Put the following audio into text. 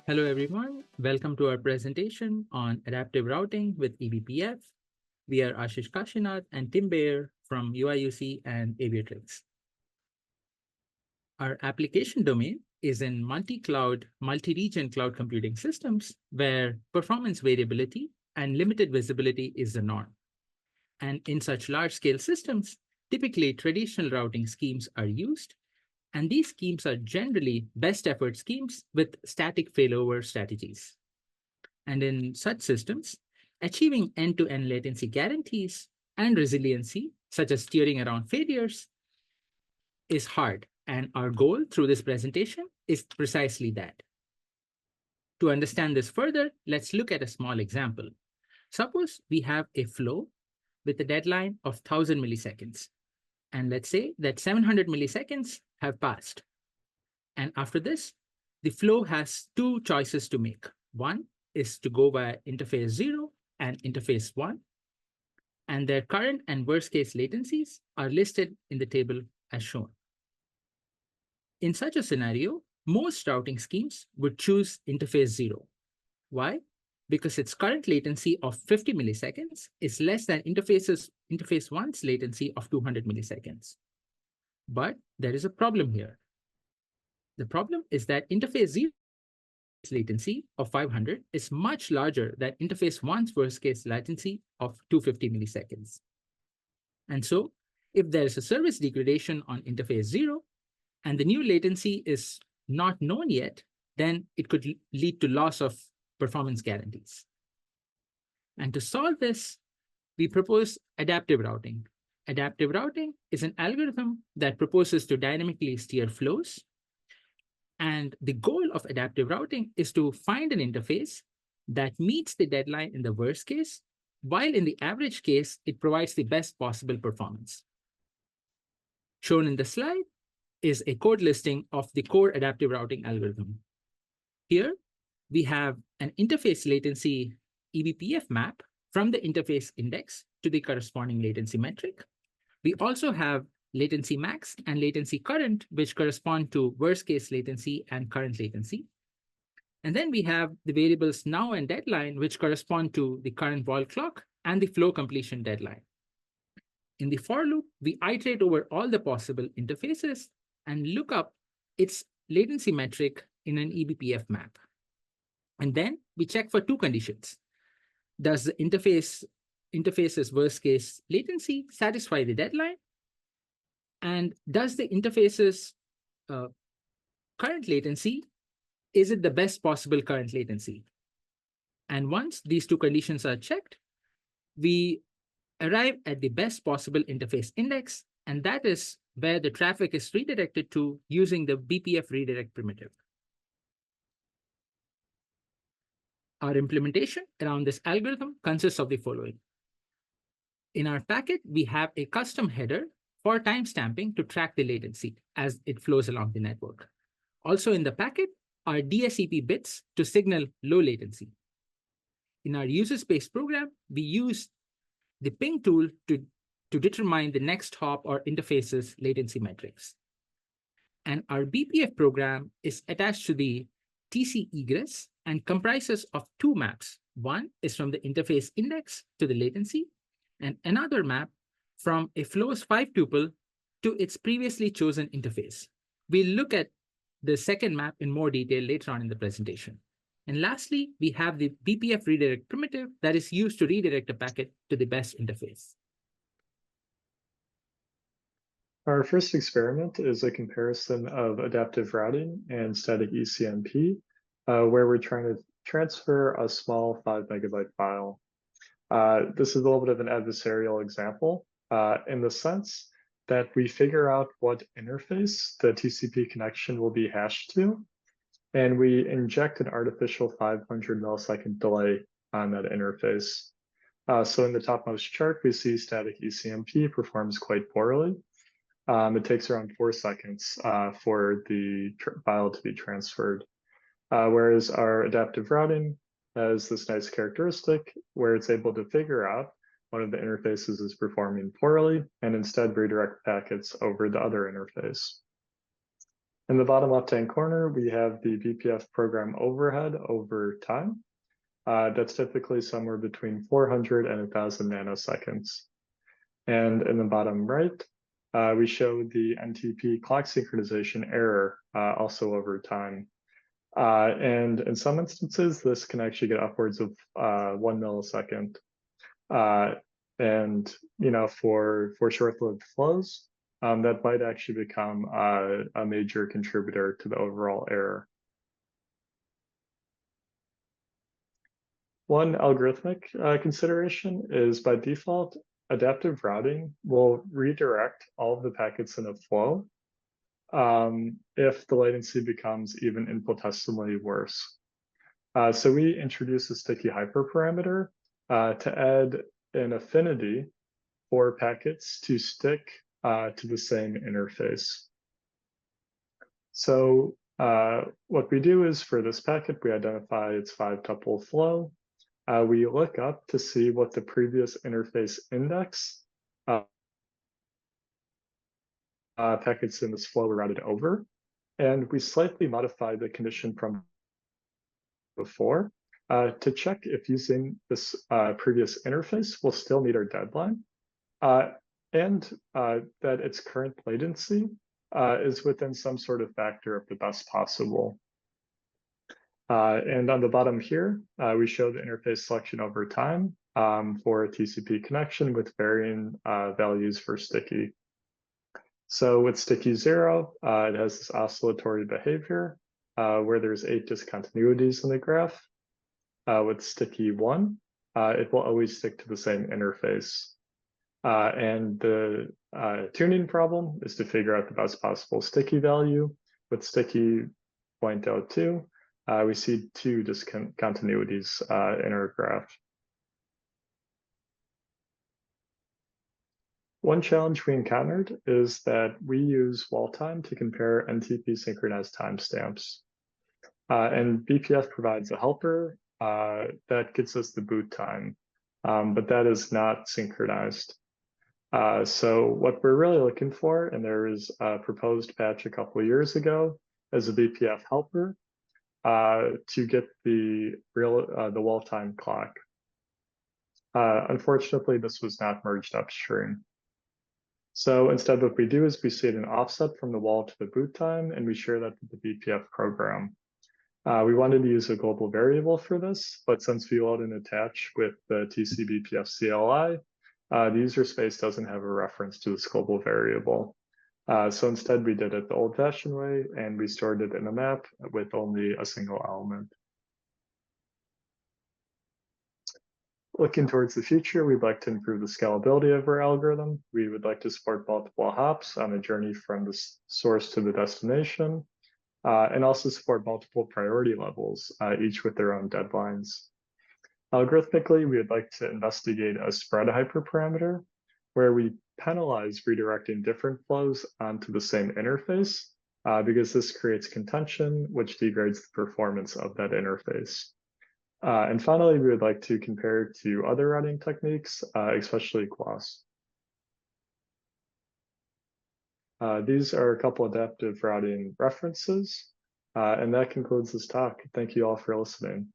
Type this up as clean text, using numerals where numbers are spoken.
Hello, everyone. Welcome to our presentation on adaptive routing with eBPF. We are Ashish Kashinath and Tim Baer from UIUC and Aviatrix. Our application domain is in multi-cloud, multi-region cloud computing systems where performance variability and limited visibility is the norm. And in such large-scale systems, typically traditional routing schemes are used, and these schemes are generally best effort schemes with static failover strategies. And in such systems, achieving end-to-end latency guarantees and resiliency, such as steering around failures, is hard. And our goal through this presentation is precisely that. To understand this further, let's look at a small example. Suppose we have a flow with a deadline of 1000 milliseconds. And let's say that 700 milliseconds have passed. And after this, the flow has two choices to make. One is to go via interface 0 and interface 1. And their current and worst case latencies are listed in the table as shown. In such a scenario, most routing schemes would choose interface 0. Why? Because its current latency of 50 milliseconds is less than interface 1's latency of 200 milliseconds. But there is a problem here. The problem is that interface 0 latency of 500 is much larger than interface 1's worst case latency of 250 milliseconds. And so if there is a service degradation on interface 0 and the new latency is not known yet, then it could lead to loss of performance guarantees. And to solve this, we propose adaptive routing. Adaptive routing is an algorithm that proposes to dynamically steer flows. And the goal of adaptive routing is to find an interface that meets the deadline in the worst case, while in the average case, it provides the best possible performance. Shown in the slide is a code listing of the core adaptive routing algorithm. Here, we have an interface latency eBPF map from the interface index to the corresponding latency metric. We also have latency max and latency current, which correspond to worst case latency and current latency. And then we have the variables now and deadline, which correspond to the current wall clock and the flow completion deadline. In the for loop, we iterate over all the possible interfaces and look up its latency metric in an eBPF map. And then we check for two conditions. Does the interface's worst case latency satisfy the deadline? And does the interface's current latency, is it the best possible current latency? And once these two conditions are checked, we arrive at the best possible interface index, and that is where the traffic is redirected to using the BPF redirect primitive. Our implementation around this algorithm consists of the following. In our packet, we have a custom header for timestamping to track the latency as it flows along the network. Also in the packet are DSCP bits to signal low latency. In our user space program, we use the ping tool to determine the next hop or interface's latency metrics. And our BPF program is attached to the TC egress and comprises of two maps. One is from the interface index to the latency, and another map from a flow's 5 tuple to its previously chosen interface. We'll look at the second map in more detail later on in the presentation. And lastly, we have the BPF redirect primitive that is used to redirect a packet to the best interface. Our first experiment is a comparison of adaptive routing and static ECMP, where we're trying to transfer a small 5 megabyte file. This is a little bit of an adversarial example in the sense that we figure out what interface the TCP connection will be hashed to, and we inject an artificial 500 millisecond delay on that interface. So in the topmost chart, we see static ECMP performs quite poorly. It takes around 4 seconds for the file to be transferred, whereas our adaptive routing has this nice characteristic where it's able to figure out one of the interfaces is performing poorly and instead redirect packets over the other interface. In the bottom left-hand corner, we have the BPF program overhead over time. That's typically somewhere between 400 and 1,000 nanoseconds. And in the bottom right, we show the NTP clock synchronization error also over time. And in some instances, this can actually get upwards of 1 millisecond. And for short-lived flows, that might actually become a major contributor to the overall error. One algorithmic consideration is by default, adaptive routing will redirect all of the packets in a flow if the latency becomes even infinitesimally worse. So we introduce a sticky hyperparameter to add an affinity for packets to stick to the same interface. So what we do is for this packet, we identify its 5-tuple flow. We look up to see what the previous interface index packets in this flow were routed over. And we slightly modify the condition from before to check if using this previous interface will still meet our deadline and that its current latency is within some sort of factor of the best possible. And on the bottom here, we show the interface selection over time for a TCP connection with varying values for sticky. So with sticky 0, it has this oscillatory behavior where there's 8 discontinuities in the graph. With sticky 1, it will always stick to the same interface. And the tuning problem is to figure out the best possible sticky value. With sticky 0.02, we see 2 discontinuities in our graph. One challenge we encountered is that we use wall time to compare NTP synchronized timestamps. And BPF provides a helper that gets us the boot time, but that is not synchronized. So what we're really looking for, and there is a proposed patch a couple of years ago as a BPF helper to get the wall time clock. Unfortunately, this was not merged upstream. So instead, what we do is we set an offset from the wall to the boot time, and we share that with the BPF program. We wanted to use a global variable for this, but since we load and attach with the TC-BPF CLI, the user space doesn't have a reference to this global variable. So instead, we did it the old-fashioned way, and we stored it in a map with only a single element. Looking towards the future, we'd like to improve the scalability of our algorithm. We would like to support multiple hops on a journey from the source to the destination, and also support multiple priority levels, each with their own deadlines. Algorithmically, we would like to investigate a spread hyperparameter where we penalize redirecting different flows onto the same interface because this creates contention, which degrades the performance of that interface. And finally, we would like to compare to other routing techniques, especially QoS. These are a couple adaptive routing references, and that concludes this talk. Thank you all for listening.